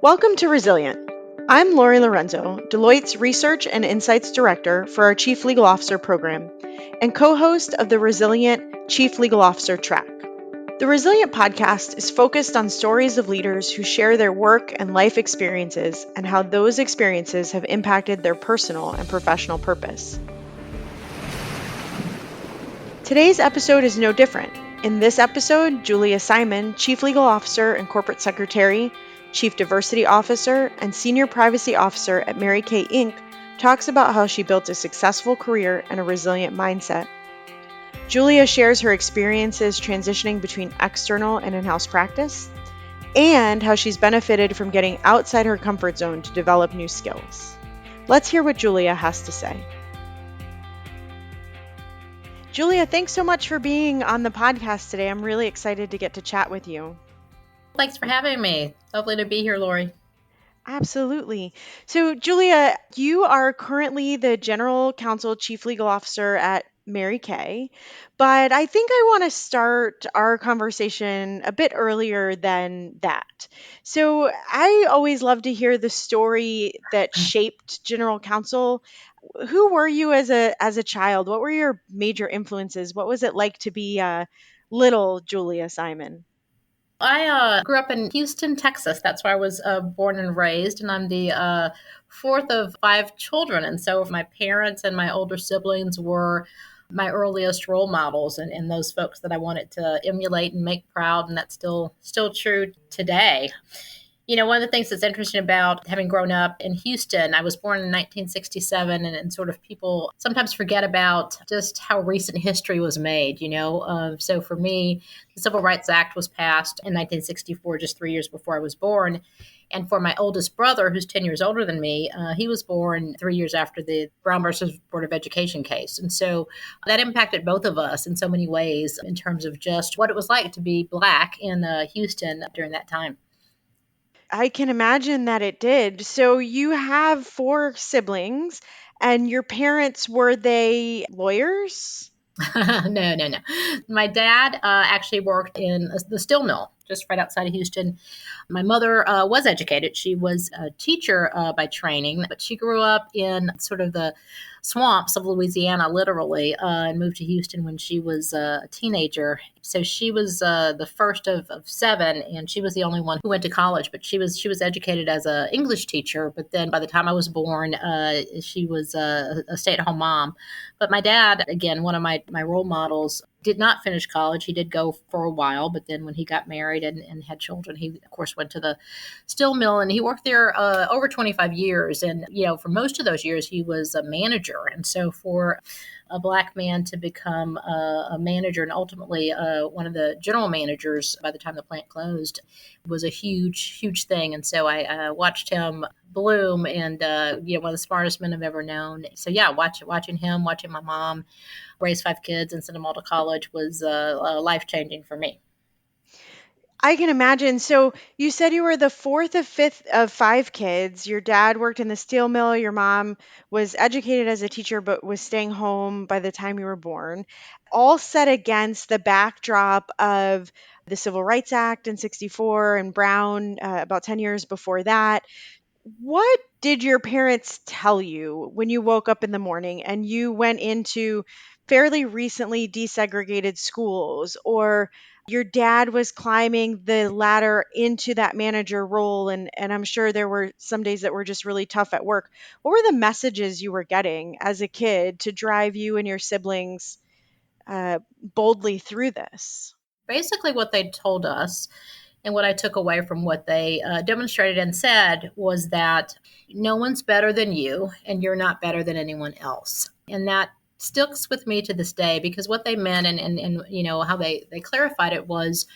Welcome to Resilient. I'm Lori Lorenzo, Deloitte's Research and Insights Director for our Chief Legal Officer program, and co-host of the Resilient Chief Legal Officer track. The Resilient podcast is focused on stories of leaders who share their work and life experiences and how those experiences have impacted their personal and professional purpose. Today's episode is no different. In this episode, Julia Simon, Chief Legal Officer and Corporate Secretary, Chief Diversity Officer, and Senior Privacy Officer at Mary Kay Inc., talks about how she built a successful career and a resilient mindset. Julia shares her experiences transitioning between external and in-house practice, and how she's benefited from getting outside her comfort zone to develop new skills. Let's hear what Julia has to say. Julia, thanks so much for being on the podcast today. I'm really excited to get to chat with you. Thanks for having me. Lovely to be here, Lori. Absolutely. So, Julia, you are currently the General Counsel, Chief Legal Officer at Mary Kay, but I think I want to start our conversation a bit earlier than that. So, I always love to hear the story that shaped General Counsel. Who were you as a child? What were your major influences? What was it like to be little Julia Simon? I grew up in Houston, Texas. That's where I was born and raised, and I'm the fourth of five children. And so my parents and my older siblings were my earliest role models and those folks that I wanted to emulate and make proud, and that's still true today. You know, one of the things that's interesting about having grown up in Houston, I was born in 1967, and sort of people sometimes forget about just how recent history was made, So for me, the Civil Rights Act was passed in 1964, just 3 years before I was born. And for my oldest brother, who's 10 years older than me, he was born 3 years after the Brown versus Board of Education case. And so that impacted both of us in so many ways in terms of just what it was like to be Black in Houston during that time. I can imagine that it did. So you have four siblings, and your parents, were they lawyers? No. My dad actually worked in the steel mill just right outside of Houston. My mother was educated. She was a teacher by training, but she grew up in sort of the swamps of Louisiana, literally, and moved to Houston when she was a teenager. So she was the first of seven, and she was the only one who went to college. But she was educated as an English teacher. But then by the time I was born, she was a stay-at-home mom. But my dad, again, one of my role models, did not finish college. He did go for a while, but then when he got married and had children, he, of course, went to the steel mill, and he worked there over 25 years. And, for most of those years, he was a manager. And so for a Black man to become a manager and ultimately one of the general managers by the time the plant closed was a huge thing. And so I watched him bloom and, one of the smartest men I've ever known. So, yeah, watching him, watching my mom raise five kids and send them all to college was life-changing for me. I can imagine. So you said you were the fourth of fifth of five kids. Your dad worked in the steel mill. Your mom was educated as a teacher, but was staying home by the time you were born. All set against the backdrop of the Civil Rights Act in 64 and Brown about 10 years before that. What did your parents tell you when you woke up in the morning and you went into fairly recently desegregated schools, or your dad was climbing the ladder into that manager role, and I'm sure there were some days that were just really tough at work? What were the messages you were getting as a kid to drive you and your siblings boldly through this? Basically, what they told us and what I took away from what they demonstrated and said was that no one's better than you, and you're not better than anyone else. And that sticks with me to this day, because what they meant and how they clarified it was,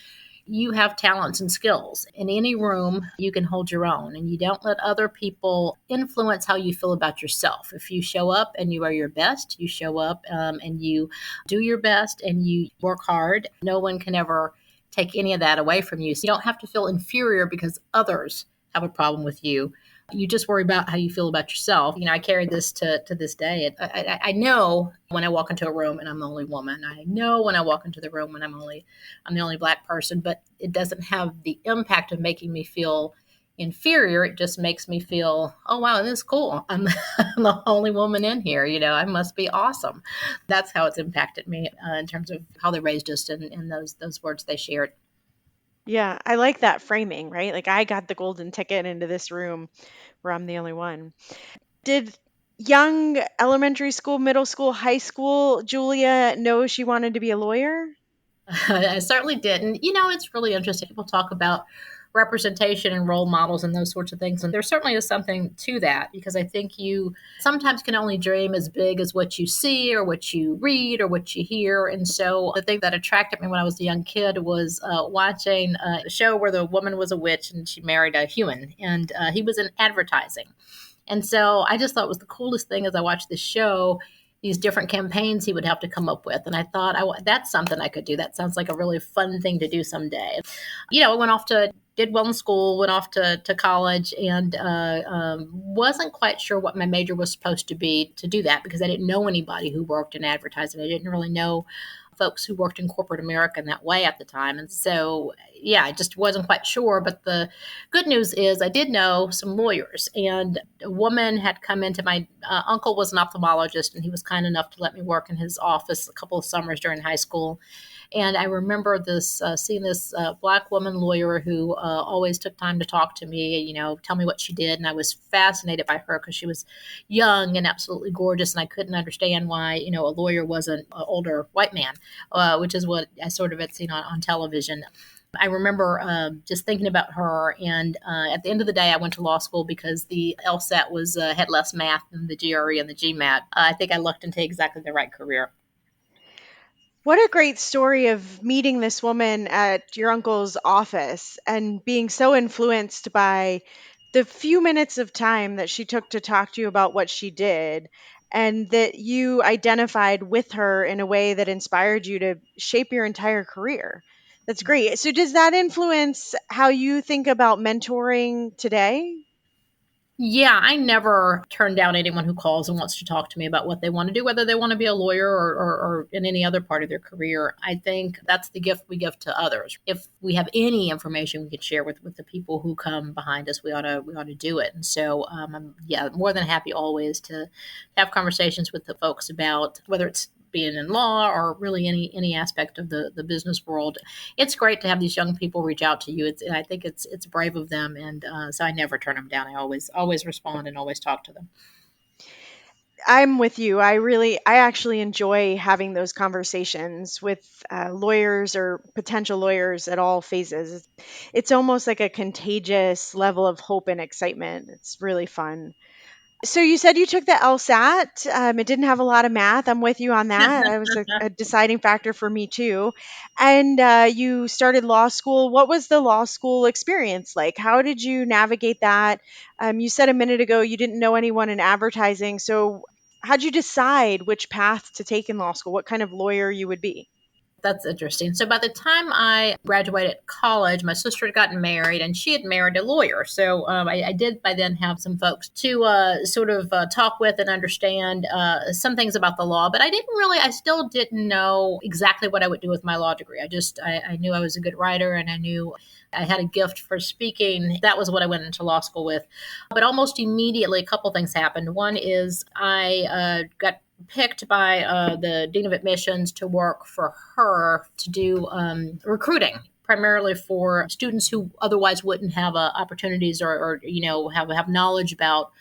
you have talents and skills. In any room, you can hold your own, and you don't let other people influence how you feel about yourself. If you show up and you are your best, you show up and you do your best and you work hard, no one can ever take any of that away from you. So you don't have to feel inferior because others have a problem with you. You just worry about how you feel about yourself. I carry this to this day. I know when I walk into a room and I'm the only woman. I know when I walk into the room when I'm the only Black person, but it doesn't have the impact of making me feel inferior. It just makes me feel, oh wow, this is cool. I'm the only woman in here. I must be awesome. That's how it's impacted me in terms of how they raised us and those words they shared. Yeah, I like that framing, right? Like I got the golden ticket into this room where I'm the only one. Did young elementary school, middle school, high school Julia know she wanted to be a lawyer? I certainly didn't. It's really interesting. People talk about representation and role models and those sorts of things. And there certainly is something to that because I think you sometimes can only dream as big as what you see or what you read or what you hear. And so the thing that attracted me when I was a young kid was watching a show where the woman was a witch and she married a human, and he was in advertising. And so I just thought it was the coolest thing as I watched this show, these different campaigns he would have to come up with. And I thought, that's something I could do. That sounds like a really fun thing to do someday. I went off to, did well in school, went off to college, and wasn't quite sure what my major was supposed to be to do that because I didn't know anybody who worked in advertising. I didn't really know folks who worked in corporate America in that way at the time. And so, yeah, I just wasn't quite sure. But the good news is I did know some lawyers. And a woman had come into my uncle was an ophthalmologist, and he was kind enough to let me work in his office a couple of summers during high school. And I remember seeing this black woman lawyer who always took time to talk to me, tell me what she did. And I was fascinated by her because she was young and absolutely gorgeous. And I couldn't understand why, a lawyer wasn't an older white man, which is what I sort of had seen on television. I remember just thinking about her, and at the end of the day, I went to law school because the LSAT had less math than the GRE and the GMAT. I think I lucked into exactly the right career. What a great story of meeting this woman at your uncle's office and being so influenced by the few minutes of time that she took to talk to you about what she did, and that you identified with her in a way that inspired you to shape your entire career. That's great. So, does that influence how you think about mentoring today? Yeah, I never turn down anyone who calls and wants to talk to me about what they want to do, whether they want to be a lawyer or in any other part of their career. I think that's the gift we give to others. If we have any information we can share with the people who come behind us, we ought to do it. And so, I'm more than happy always to have conversations with the folks about whether it's being in law or really any aspect of the business world. It's great to have these young people reach out to you. I think it's brave of them, and so I never turn them down. I always respond and always talk to them. I'm with you. I actually enjoy having those conversations with lawyers or potential lawyers at all phases. It's almost like a contagious level of hope and excitement. It's really fun. So you said you took the LSAT. It didn't have a lot of math. I'm with you on that. That was a deciding factor for me too. And you started law school. What was the law school experience like? How did you navigate that? You said a minute ago you didn't know anyone in advertising. So how'd you decide which path to take in law school? What kind of lawyer you would be? That's interesting. So by the time I graduated college, my sister had gotten married and she had married a lawyer. So I did by then have some folks to sort of talk with and understand some things about the law. But I still didn't know exactly what I would do with my law degree. I knew I was a good writer and I knew I had a gift for speaking. That was what I went into law school with. But almost immediately, a couple things happened. One is I got picked by the dean of admissions to work for her to do recruiting primarily for students who otherwise wouldn't have opportunities or have knowledge about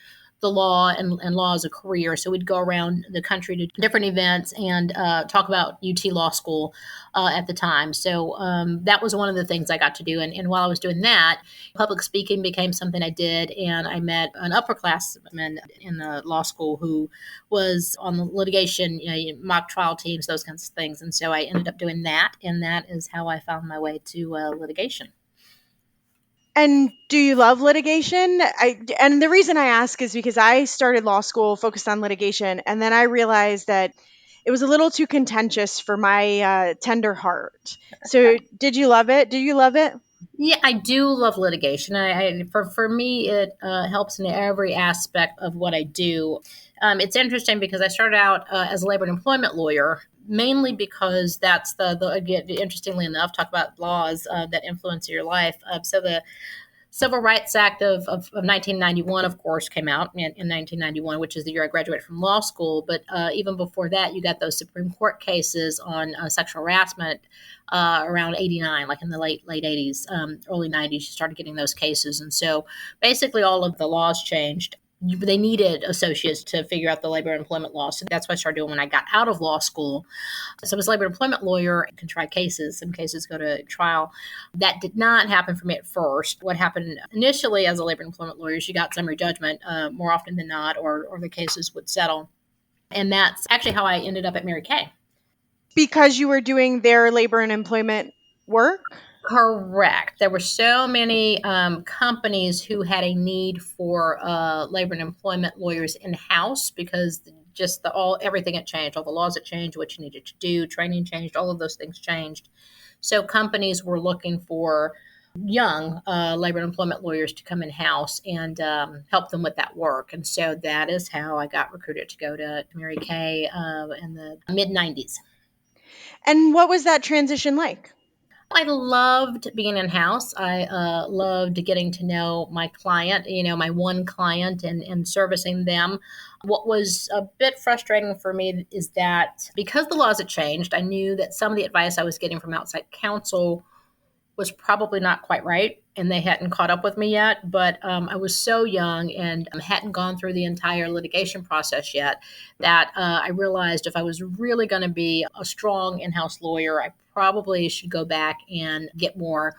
the law and law as a career. So we'd go around the country to different events and talk about UT Law School at the time. So that was one of the things I got to do. And while I was doing that, public speaking became something I did. And I met an upperclassman in the law school who was on the litigation, mock trial teams, those kinds of things. And so I ended up doing that. And that is how I found my way to litigation. And do you love litigation? And the reason I ask is because I started law school focused on litigation, and then I realized that it was a little too contentious for my tender heart. So, did you love it? Do you love it? Yeah, I do love litigation. For me, it helps in every aspect of what I do. It's interesting because I started out as a labor and employment lawyer, mainly because that's again, interestingly enough, talk about laws that influence your life. So the Civil Rights Act of 1991, of course, came out in 1991, which is the year I graduated from law school. But even before that, you got those Supreme Court cases on sexual harassment around 89, like in the late 80s, early 90s. You started getting those cases. And so basically all of the laws changed. They needed associates to figure out the labor and employment law. So that's what I started doing when I got out of law school. So I was a labor and employment lawyer, can try cases. Some cases go to trial. That did not happen for me at first. What happened initially as a labor and employment lawyer is you got summary judgment more often than not, or the cases would settle. And that's actually how I ended up at Mary Kay. Because you were doing their labor and employment work? Correct. There were so many companies who had a need for labor and employment lawyers in house because just everything had changed, all the laws had changed, what you needed to do, training changed, all of those things changed. So companies were looking for young labor and employment lawyers to come in house and help them with that work. And so that is how I got recruited to go to Mary Kay in the mid 90s. And what was that transition like? I loved being in house. I loved getting to know my client, my one client, and servicing them. What was a bit frustrating for me is that because the laws had changed, I knew that some of the advice I was getting from outside counsel was probably not quite right, and they hadn't caught up with me yet. But I was so young and hadn't gone through the entire litigation process yet that I realized if I was really going to be a strong in-house lawyer, I probably should go back and get more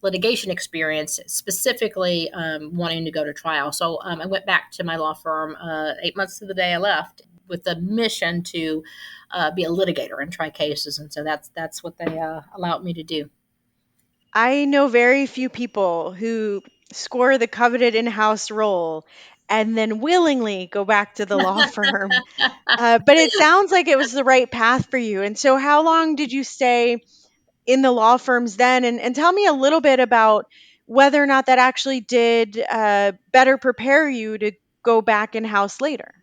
litigation experience, specifically wanting to go to trial. So I went back to my law firm 8 months to the day I left with the mission to be a litigator and try cases. And so that's what they allowed me to do. I know very few people who score the coveted in house role and then willingly go back to the law firm. But it sounds like it was the right path for you. And so, how long did you stay in the law firms then? And tell me a little bit about whether or not that actually did better prepare you to go back in house later.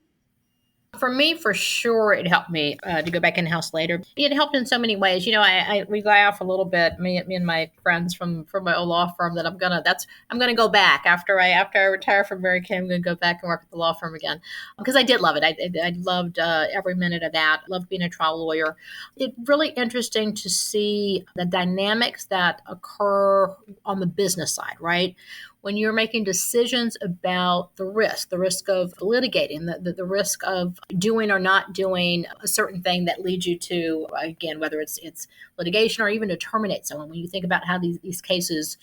For me, for sure, it helped me to go back in house later. It helped in so many ways. We laugh a little bit, me and my friends from my old law firm, that I'm gonna go back after I retire from Mary Kay. I'm gonna go back and work at the law firm again because I did love it. I loved every minute of that. Loved being a trial lawyer. It's really interesting to see the dynamics that occur on the business side, right? When you're making decisions about the risk of litigating, the risk of doing or not doing a certain thing that leads you to, again, whether it's litigation or even to terminate someone. When you think about how these cases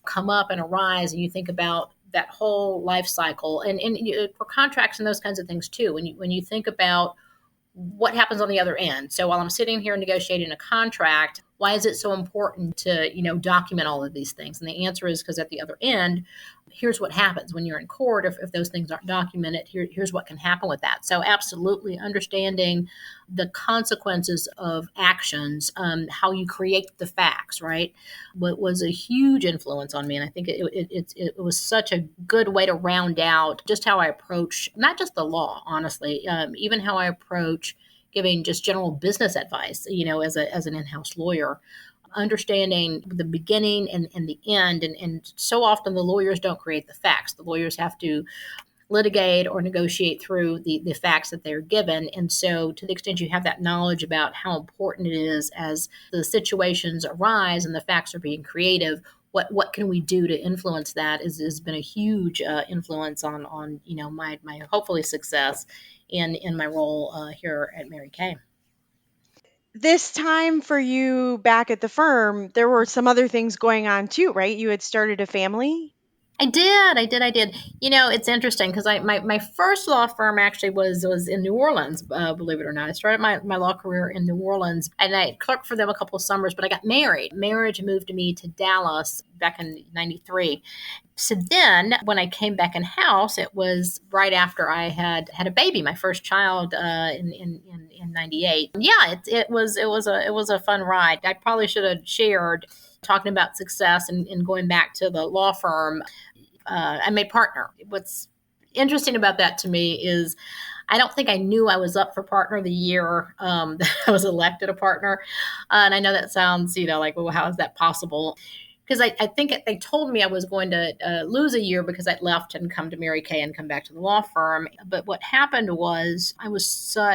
come up and arise, and you think about that whole life cycle, and for contracts and those kinds of things too, when you think about what happens on the other end. So while I'm sitting here negotiating a contract, why is it so important to, document all of these things? And the answer is because at the other end, here's what happens when you're in court. If those things aren't documented, here's what can happen with that. So absolutely understanding the consequences of actions, how you create the facts, right? What was a huge influence on me. And I think it was such a good way to round out just how I approach, not just the law, honestly, even how I approach giving just general business advice, as an in-house lawyer, understanding the beginning and the end. And so often the lawyers don't create the facts. The lawyers have to litigate or negotiate through the facts that they're given. And so to the extent you have that knowledge about how important it is as the situations arise and the facts are being creative, what can we do to influence that has been a huge influence on my hopefully success in my role here at Mary Kay. This time for you back at the firm, there were some other things going on too, right? You had started a family. I did. It's interesting because my first law firm actually was in New Orleans, believe it or not. I started my law career in New Orleans, and I clerked for them a couple of summers, but I got married. Marriage moved me to Dallas back in 93. So then when I came back in house, it was right after I had a baby, my first child in 98. Yeah, it was a fun ride. I probably should have shared talking about success and going back to the law firm. I made partner. What's interesting about that to me is I don't think I knew I was up for partner the year that I was elected a partner. And I know that sounds, like, well, how is that possible? because I think they told me I was going to lose a year because I'd left and come to Mary Kay and come back to the law firm. But what happened was I was so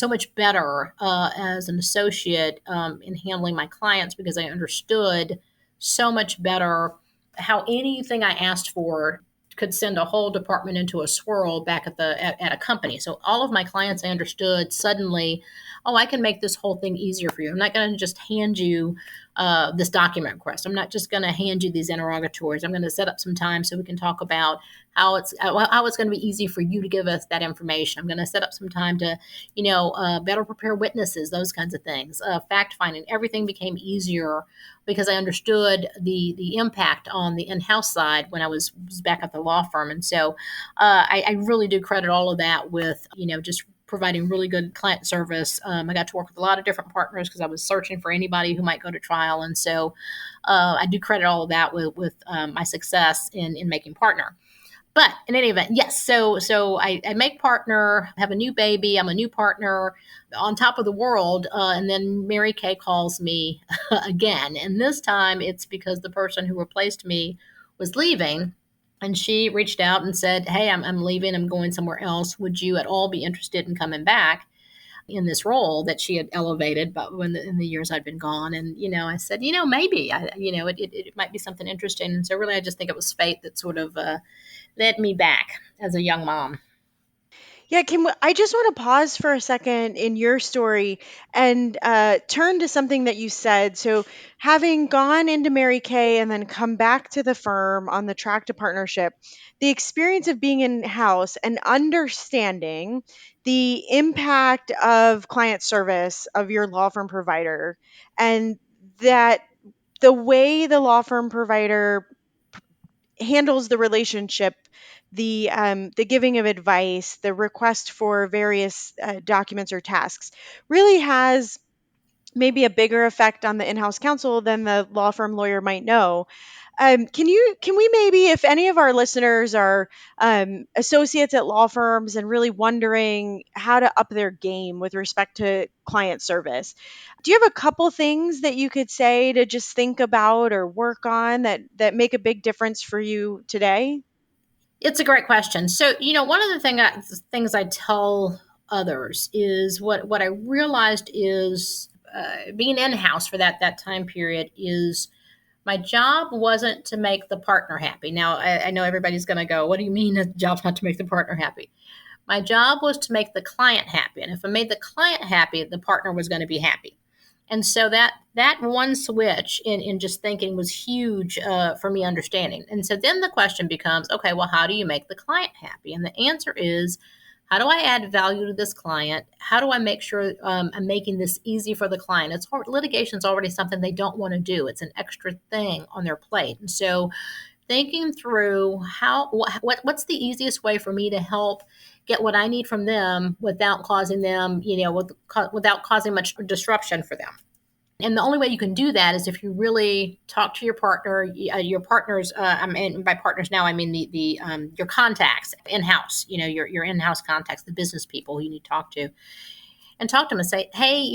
much better as an associate in handling my clients because I understood so much better how anything I asked for could send a whole department into a swirl back at a company. So all of my clients, I understood suddenly, oh, I can make this whole thing easier for you. I'm not going to just hand you this document request. I'm not just going to hand you these interrogatories. I'm going to set up some time so we can talk about how it's going to be easy for you to give us that information. I'm going to set up some time to better prepare witnesses, those kinds of things. Fact finding, everything became easier because I understood the impact on the in-house side when I was back at the law firm. And so I really do credit all of that with, just providing really good client service. I got to work with a lot of different partners because I was searching for anybody who might go to trial. And so I do credit all of that with my success in making partner. But in any event, yes. So I make partner, have a new baby. I'm a new partner on top of the world. And then Mary Kay calls me again. And this time it's because the person who replaced me was leaving. And she reached out and said, hey, I'm leaving. I'm going somewhere else. Would you at all be interested in coming back in this role that she had elevated, but in the years I'd been gone? And, I said, maybe, it might be something interesting. And so really, I just think it was fate that sort of led me back as a young mom. Yeah, I just want to pause for a second in your story and turn to something that you said. So, having gone into Mary Kay and then come back to the firm on the track to partnership, the experience of being in house and understanding the impact of client service of your law firm provider, and that the way the law firm provider handles the relationship, the giving of advice, the request for various documents or tasks, really has maybe a bigger effect on the in-house counsel than the law firm lawyer might know. Can we maybe, if any of our listeners are associates at law firms and really wondering how to up their game with respect to client service, do you have a couple things that you could say to just think about or work on that make a big difference for you today? It's a great question. So, one of the things I tell others is what I realized is being in house for that time period is my job wasn't to make the partner happy. Now, I know everybody's going to go, what do you mean a job's not to make the partner happy? My job was to make the client happy. And if I made the client happy, the partner was going to be happy. And so that one switch in just thinking was huge for me understanding. And so then the question becomes, okay, well, how do you make the client happy? And the answer is, how do I add value to this client? How do I make sure I'm making this easy for the client? Litigation is already something they don't want to do. It's an extra thing on their plate. And so thinking through what's the easiest way for me to help get what I need from them without causing them, without causing much disruption for them. And the only way you can do that is if you really talk to your partner, your partners. And by partners now, I mean the your contacts in house. Your in house contacts, the business people who you need to talk to, and talk to them and say, hey,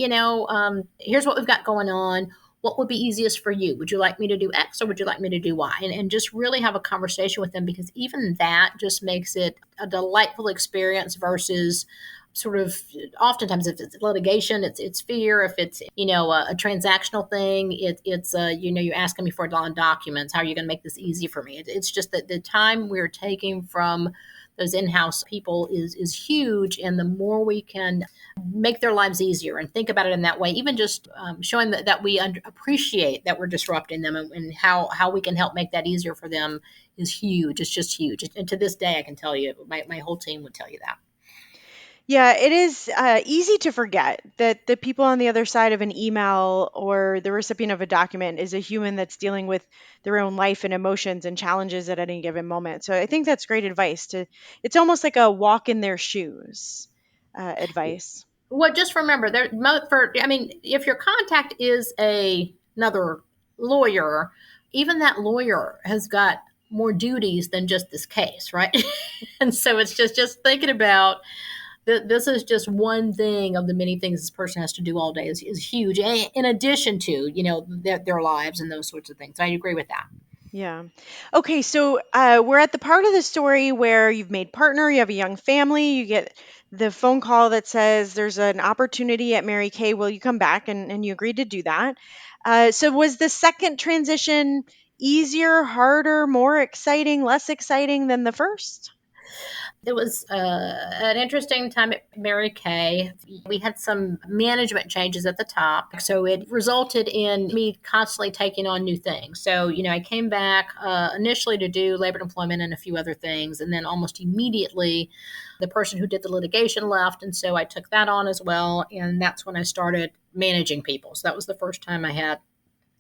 here's what we've got going on. What would be easiest for you? Would you like me to do X or would you like me to do Y? And just really have a conversation with them, because even that just makes it a delightful experience versus sort of, oftentimes if it's litigation, it's fear. If it's a transactional thing, it's you're asking me for documents. How are you going to make this easy for me? It's just that the time we're taking from those in-house people is huge, and the more we can make their lives easier and think about it in that way, even just showing that we appreciate that we're disrupting them, and how we can help make that easier for them is huge. It's just huge. And to this day, I can tell you, my whole team would tell you that. Yeah, it is easy to forget that the people on the other side of an email or the recipient of a document is a human that's dealing with their own life and emotions and challenges at any given moment. So I think that's great advice. It's almost like a walk in their shoes advice. Well, just remember, if your contact is another lawyer, even that lawyer has got more duties than just this case, right? And so it's just thinking about this is just one thing of the many things this person has to do all day is huge, in addition to, their lives and those sorts of things. I agree with that. Yeah. Okay, so we're at the part of the story where you've made partner, you have a young family, you get the phone call that says there's an opportunity at Mary Kay. Will you come back? And you agreed to do that. So was the second transition easier, harder, more exciting, less exciting than the first? It was an interesting time at Mary Kay. We had some management changes at the top, so it resulted in me constantly taking on new things. So, I came back initially to do labor and employment and a few other things, and then almost immediately the person who did the litigation left, and so I took that on as well, and that's when I started managing people. So that was the first time I had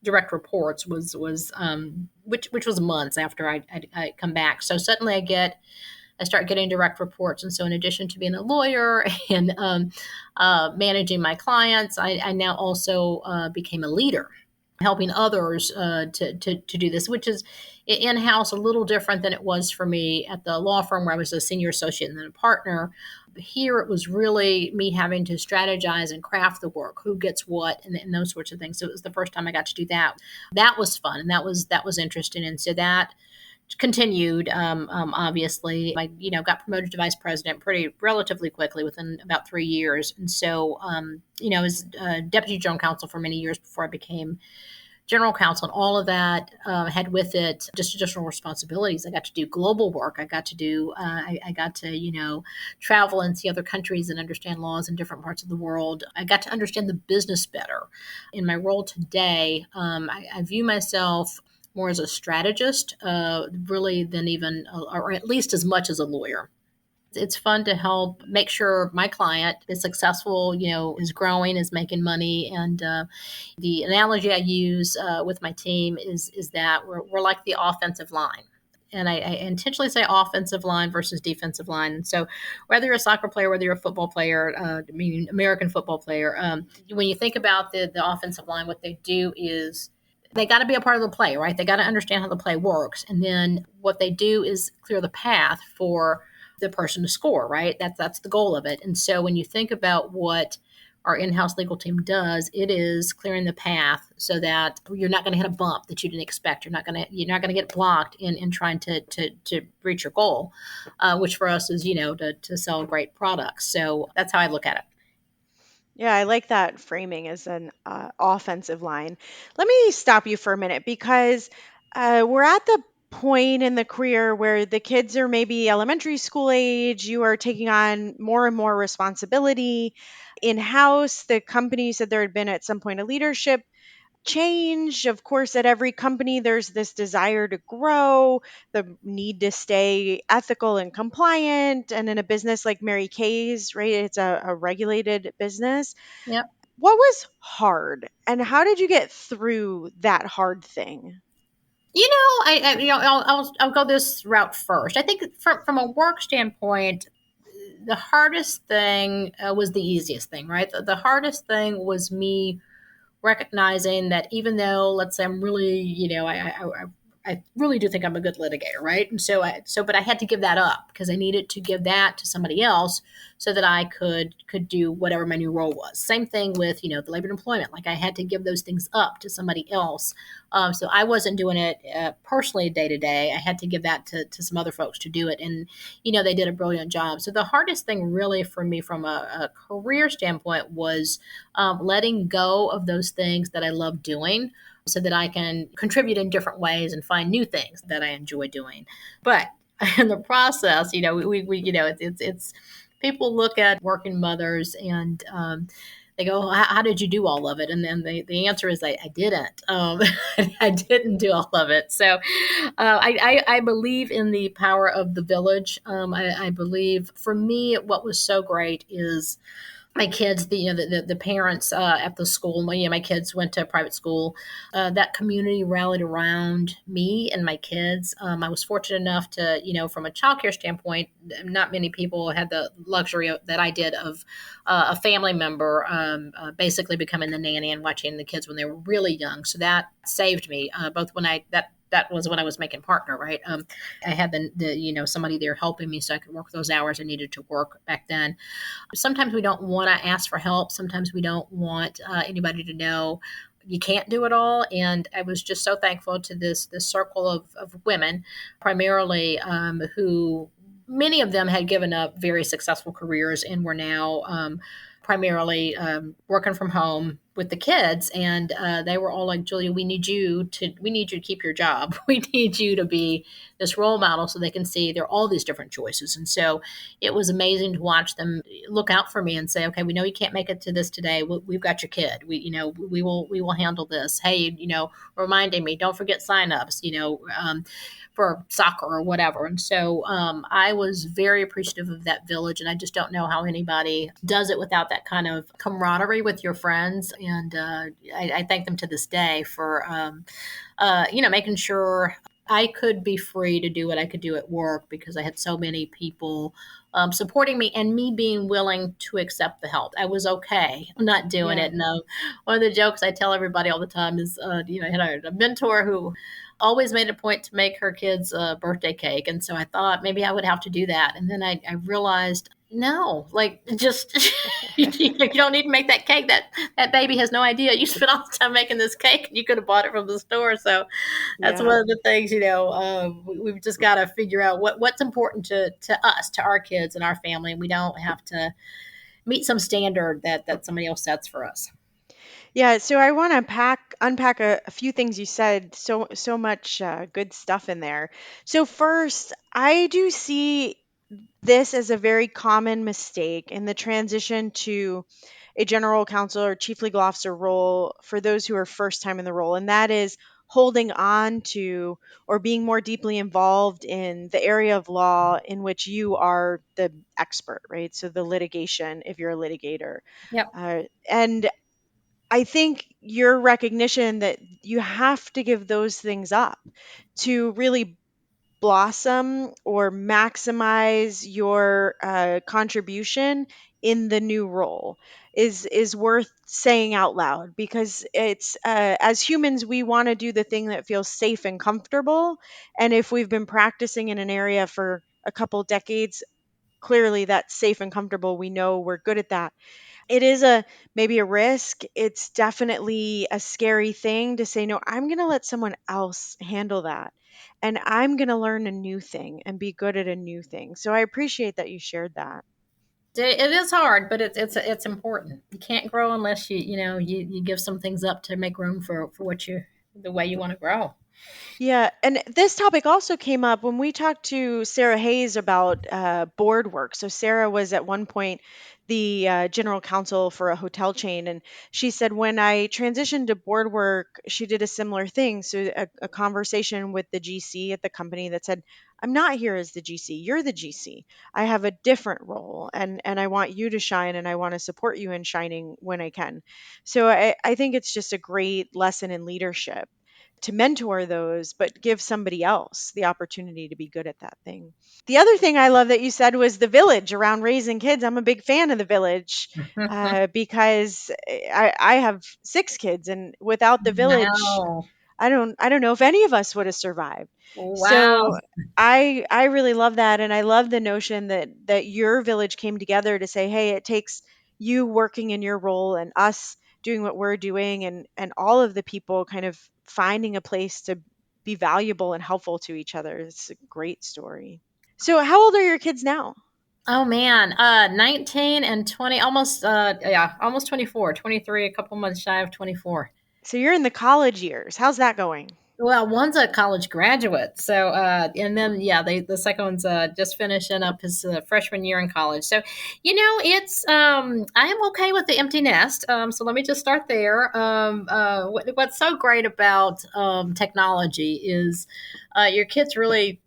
direct reports, which was months after I come back. So suddenly I start getting direct reports. And so, in addition to being a lawyer and managing my clients, I now also became a leader, helping others to do this, which is in house a little different than it was for me at the law firm where I was a senior associate and then a partner. Here, it was really me having to strategize and craft the work, who gets what, and those sorts of things. So it was the first time I got to do that. That was fun, and that was interesting. And so that continued. Obviously, I got promoted to vice president pretty relatively quickly within about 3 years, and so I was deputy general counsel for many years before I became general counsel, and all of that had with it just additional responsibilities. I got to do global work. I got to do. I got to travel and see other countries and understand laws in different parts of the world. I got to understand the business better. In my role today, I view myself more as a strategist, really, than even, or at least as much as a lawyer. It's fun to help make sure my client is successful, is growing, is making money. And the analogy I use with my team is that we're like the offensive line. And I intentionally say offensive line versus defensive line. And so, whether you're a soccer player, whether you're a football player, meaning American football player, when you think about the offensive line, what they do is they got to be a part of the play, right? They got to understand how the play works. And then what they do is clear the path for the person to score, right? That's the goal of it. And so when you think about what our in-house legal team does, it is clearing the path so that you're not going to hit a bump that you didn't expect. You're not going to get blocked in trying to reach your goal, which for us is to sell great products. So that's how I look at it. Yeah, I like that framing as an offensive line. Let me stop you for a minute because we're at the point in the career where the kids are maybe elementary school age. You are taking on more and more responsibility in house. The company said there had been at some point a leadership change. Of course, at every company, there's this desire to grow, the need to stay ethical and compliant. And in a business like Mary Kay's, right, it's a regulated business. Yep. What was hard, and how did you get through that hard thing? I'll go this route first. I think from a work standpoint, the hardest thing was the easiest thing, right? The hardest thing was me recognizing that even though, let's say, I'm really, I really do think I'm a good litigator, right? And but I had to give that up because I needed to give that to somebody else so that I could do whatever my new role was. Same thing with the labor and employment. Like I had to give those things up to somebody else. So I wasn't doing it personally day to day. I had to give that to some other folks to do it, and they did a brilliant job. So the hardest thing really for me from a career standpoint was letting go of those things that I love doing so that I can contribute in different ways and find new things that I enjoy doing. But in the process, we it's people look at working mothers and they go, how did you do all of it? And then the answer is I didn't. I didn't do all of it. So I believe in the power of the village. I believe for me, what was so great is my kids, the parents at the school. My kids went to private school. That community rallied around me and my kids. I was fortunate enough to, from a childcare standpoint, not many people had the luxury that I did of a family member basically becoming the nanny and watching the kids when they were really young. So that saved me both when that that was when I was making partner, right? I had somebody there helping me so I could work those hours I needed to work back then. Sometimes we don't want to ask for help. Sometimes we don't want anybody to know you can't do it all. And I was just so thankful to this circle of women, primarily who many of them had given up very successful careers and were now primarily working from home with the kids. And they were all like, Julia, we need you to keep your job. We need you to be this role model so they can see there are all these different choices. And so it was amazing to watch them look out for me and say, okay, we know you can't make it to this today. We've got your kid. We will handle this. Hey, reminding me, don't forget signups, for soccer or whatever. And so I was very appreciative of that village. And I just don't know how anybody does it without that kind of camaraderie with your friends. And I thank them to this day for, making sure I could be free to do what I could do at work because I had so many people supporting me and me being willing to accept the help. I was okay not doing Yeah. it. No, one of the jokes I tell everybody all the time is, I had a mentor who always made a point to make her kids a birthday cake. And so I thought maybe I would have to do that. And then I realized, no, like just you don't need to make that cake. That baby has no idea. You spent all the time making this cake. You could have bought it from the store. So that's Yeah. one of the things, we've just got to figure out what's important to us, to our kids and our family. We don't have to meet some standard that somebody else sets for us. Yeah, so I want to unpack a few things you said. So much good stuff in there. So first, I do see this as a very common mistake in the transition to a general counsel or chief legal officer role for those who are first time in the role, and that is holding on to or being more deeply involved in the area of law in which you are the expert, right? So the litigation, if you're a litigator. Yep. And I think your recognition that you have to give those things up to really blossom or maximize your contribution in the new role is worth saying out loud, because it's as humans we want to do the thing that feels safe and comfortable, and if we've been practicing in an area for a couple decades, clearly that's safe and comfortable, we know we're good at that. It is a maybe a risk. It's definitely a scary thing to say, no, I'm going to let someone else handle that. And I'm going to learn a new thing and be good at a new thing. So I appreciate that you shared that. It is hard, but it's important. You can't grow unless you give some things up to make room for what you the way you want to grow. Yeah, and this topic also came up when we talked to Sarah Hayes about board work. So Sarah was at one point the general counsel for a hotel chain, and she said when I transitioned to board work, she did a similar thing. So a conversation with the GC at the company that said, "I'm not here as the GC. You're the GC. I have a different role, and I want you to shine, and I want to support you in shining when I can." So I think it's just a great lesson in leadership to mentor those, but give somebody else the opportunity to be good at that thing. The other thing I love that you said was the village around raising kids. I'm a big fan of the village because I have 6 kids, and without the village, Wow. I don't know if any of us would have survived. Wow. So I really love that, and I love the notion that your village came together to say, hey, it takes you working in your role and us doing what we're doing, and all of the people kind of finding a place to be valuable and helpful to each other. It's a great story. So how old are your kids now? Oh man, 19 and 20, almost 24, 23, a couple months shy of 24. So you're in the college years. How's that going? Well, one's a college graduate, so and then yeah, the second one's just finishing up his freshman year in college. So, it's I am okay with the empty nest. So let me just start there. What's so great about technology is your kids really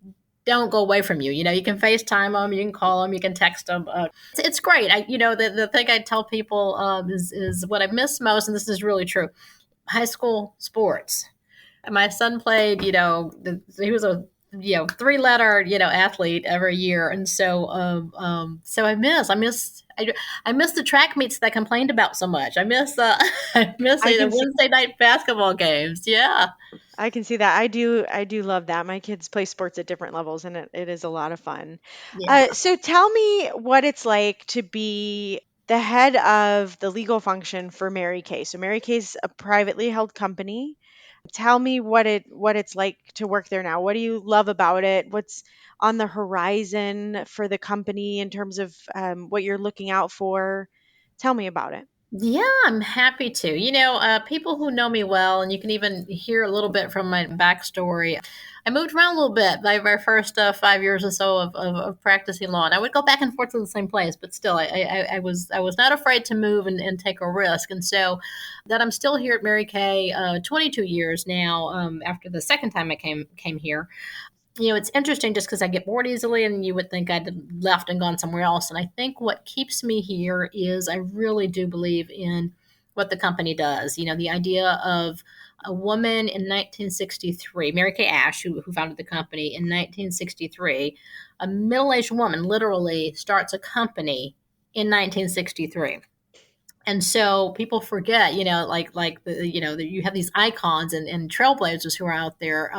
don't go away from you. You can FaceTime them, you can call them, you can text them. It's great. The thing I tell people is what I miss most, and this is really true. High school sports. My son played, he was a 3-letter athlete every year, and so I miss the track meets that I complained about so much. I miss I miss I the can see Wednesday night basketball games. Yeah. I can see that. I do love that. My kids play sports at different levels, and it is a lot of fun. Yeah. So tell me what it's like to be the head of the legal function for Mary Kay. So Mary Kay's a privately held company. Tell me what it's like to work there now. What do you love about it? What's on the horizon for the company in terms of what you're looking out for? Tell me about it. Yeah, I'm happy to. People who know me well, and you can even hear a little bit from my backstory. I moved around a little bit by my first 5 years or so of practicing law, and I would go back and forth to the same place. But still, I was not afraid to move and take a risk, and so that I'm still here at Mary Kay, 22 years now. After the second time I came here, it's interesting just because I get bored easily, and you would think I'd left and gone somewhere else. And I think what keeps me here is I really do believe in what the company does. The idea of a woman in 1963, Mary Kay Ash, who founded the company in 1963, a middle aged woman literally starts a company in 1963. And so people forget, that you have these icons and trailblazers who are out there,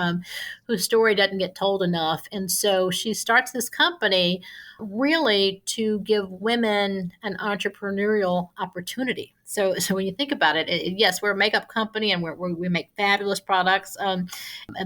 whose story doesn't get told enough. And so she starts this company really to give women an entrepreneurial opportunity. So when you think about it, yes, we're a makeup company, and we make fabulous products. And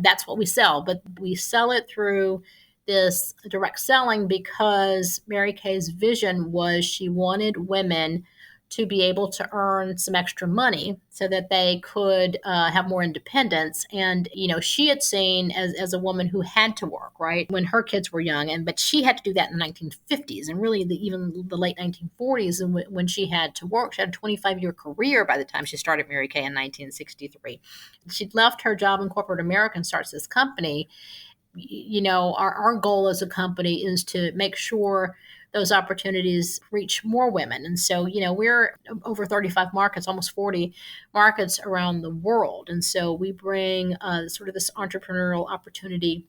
that's what we sell, but we sell it through this direct selling because Mary Kay's vision was she wanted women to be able to earn some extra money so that they could have more independence. And, she had seen as a woman who had to work, right, when her kids were young, but she had to do that in the 1950s and really even the late 1940s. And when she had to work, she had a 25-year career by the time she started Mary Kay in 1963. She'd left her job in corporate America and starts this company. Our goal as a company is to make sure those opportunities reach more women. And so, we're over 35 markets, almost 40 markets around the world. And so we bring sort of this entrepreneurial opportunity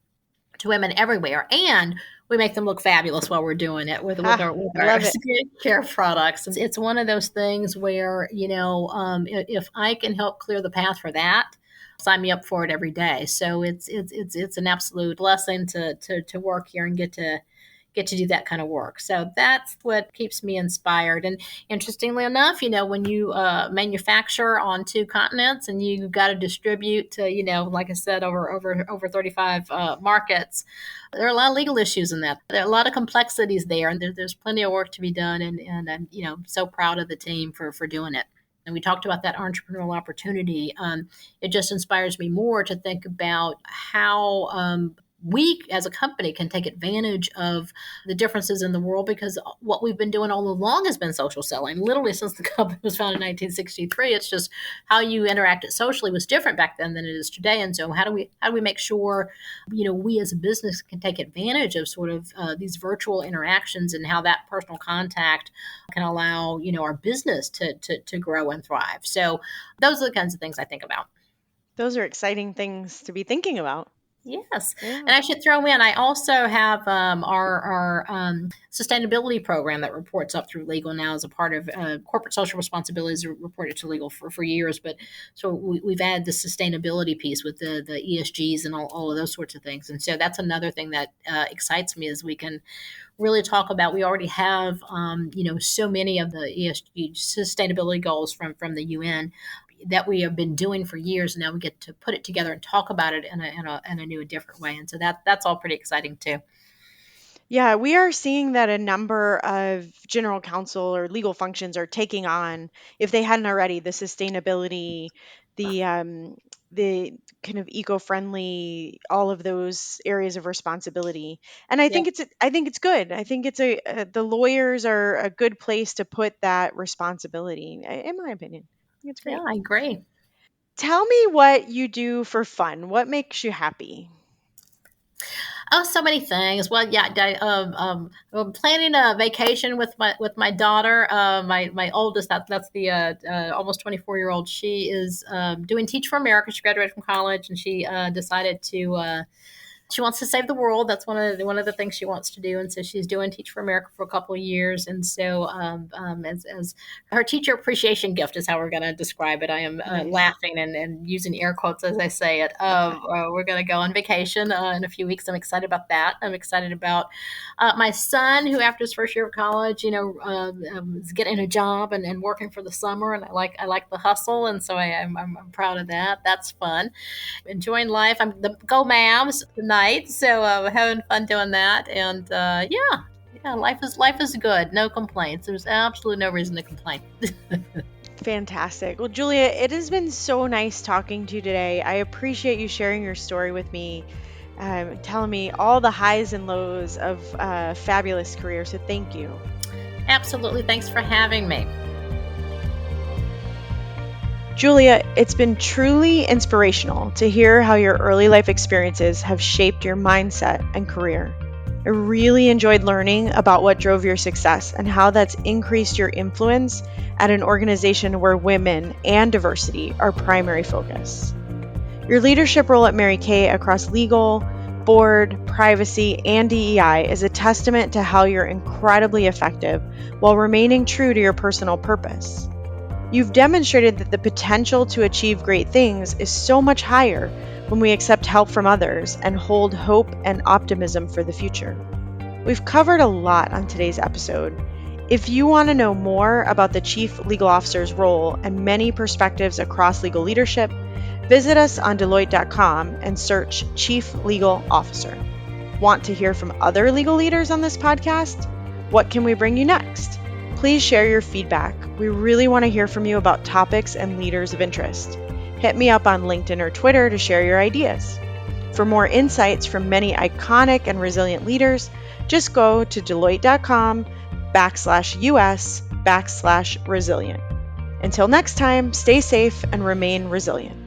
to women everywhere. And we make them look fabulous while we're doing it with Ha, our with I our love it. skincare products. It's one of those things where if I can help clear the path for that, sign me up for it every day. So it's an absolute blessing to work here and get to do that kind of work. So that's what keeps me inspired. And interestingly enough, when you manufacture on two continents and you got to distribute to, like I said, over 35 markets, there are a lot of legal issues in that. There are a lot of complexities there, and there's plenty of work to be done. And I'm, so proud of the team for doing it. And we talked about that entrepreneurial opportunity. It just inspires me more to think about how we as a company can take advantage of the differences in the world, because what we've been doing all along has been social selling. Literally since the company was founded in 1963, it's just how you interacted socially was different back then than it is today. And so how do we make sure we as a business can take advantage of sort of these virtual interactions, and how that personal contact can allow our business to grow and thrive. So those are the kinds of things I think about. Those are exciting things to be thinking about. Yes, Yeah. and I should throw in. I also have our sustainability program that reports up through legal now as a part of corporate social responsibilities reported to legal for years. But so we've added the sustainability piece with the ESGs and all of those sorts of things. And so that's another thing that excites me, is we can really talk about. We already have so many of the ESG sustainability goals from the UN that we have been doing for years. And now we get to put it together and talk about it in a new, different way. And so that's all pretty exciting too. Yeah, we are seeing that a number of general counsel or legal functions are taking on, if they hadn't already, the sustainability, the kind of eco-friendly, all of those areas of responsibility. And Yeah, I think it's good. I think the lawyers are a good place to put that responsibility, in my opinion. I think it's yeah, great. I agree. Tell me what you do for fun. What makes you happy? Oh, so many things. Well, yeah, I'm planning a vacation with my daughter. My oldest, that's the almost 24-year-old. She is doing Teach for America. She graduated from college, and she decided to She wants to save the world. That's one of the things she wants to do, and so she's doing Teach for America for a couple of years. And so, as her teacher appreciation gift is how we're going to describe it. I am Nice. laughing and using air quotes as I say it. We're going to go on vacation in a few weeks. I'm excited about that. I'm excited about my son, who after his first year of college, is getting a job and working for the summer, and I like the hustle, and so I'm proud of that. That's fun, enjoying life. I'm the go Mavs tonight, so having fun doing that. And yeah, life is good. No complaints. There's absolutely no reason to complain. Fantastic. Well, Julia, it has been so nice talking to you today. I appreciate you sharing your story with me, telling me all the highs and lows of a fabulous career. So thank you. Absolutely. Thanks for having me. Julia, it's been truly inspirational to hear how your early life experiences have shaped your mindset and career. I really enjoyed learning about what drove your success and how that's increased your influence at an organization where women and diversity are primary focus. Your leadership role at Mary Kay across legal, board, privacy, and DEI is a testament to how you're incredibly effective while remaining true to your personal purpose. You've demonstrated that the potential to achieve great things is so much higher when we accept help from others and hold hope and optimism for the future. We've covered a lot on today's episode. If you want to know more about the Chief Legal Officer's role and many perspectives across legal leadership, visit us on Deloitte.com and search Chief Legal Officer. Want to hear from other legal leaders on this podcast? What can we bring you next? Please share your feedback. We really want to hear from you about topics and leaders of interest. Hit me up on LinkedIn or Twitter to share your ideas. For more insights from many iconic and resilient leaders, just go to Deloitte.com/US/resilient. Until next time, stay safe and remain resilient.